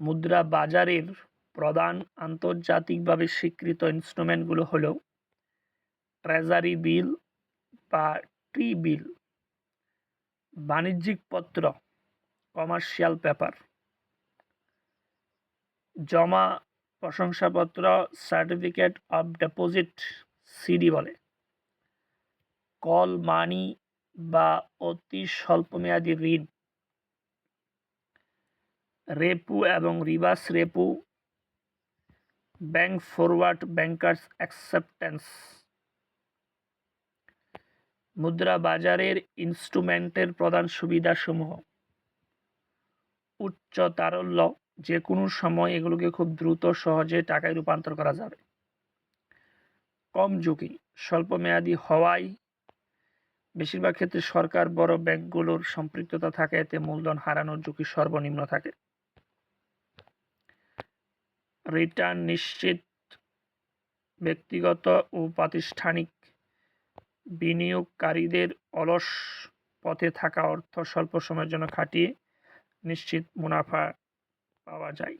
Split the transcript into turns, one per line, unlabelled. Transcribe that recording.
মুদ্রা বাজারের প্রধান আন্তর্জাতিকভাবে স্বীকৃত ইনস্ট্রুমেন্টগুলো হল ট্রেজারি বিল বা টি-বিল, বাণিজ্যিক পত্র কমার্শিয়াল পেপার, জমা প্রশংসাপত্র সার্টিফিকেট অফ ডিপোজিট সিডি বলে, কল মানি বা অতি স্বল্পমেয়াদী ঋণ, রেপো এবং reverse repo, bank forward bankers acceptance. মুদ্রা বাজারের ইনস্ট্রুমেন্টের প্রধান সুবিধাসমূহ: উচ্চ তারল্য, যে কোনো সময় এগুলোকে খুব দ্রুত সহজে টাকায় রূপান্তর করা যাবে। কম ঝুঁকি, স্বল্পমেয়াদী হওয়ায় বেশিরভাগ ক্ষেত্রে সরকার বড় ব্যাংকগুলোর সম্পৃক্ততা থাকে, এতে মূলধন হারানোর ঝুঁকি সর্বনিম্ন থাকে। রিটার্ন নিশ্চিত, ব্যক্তিগত ও প্রাতিষ্ঠানিক বিনিয়োগকারীদের অলস পথে থাকা অর্থ স্বল্প সময়ের জন্য খাটিয়ে নিশ্চিত মুনাফা পাওয়া যায়।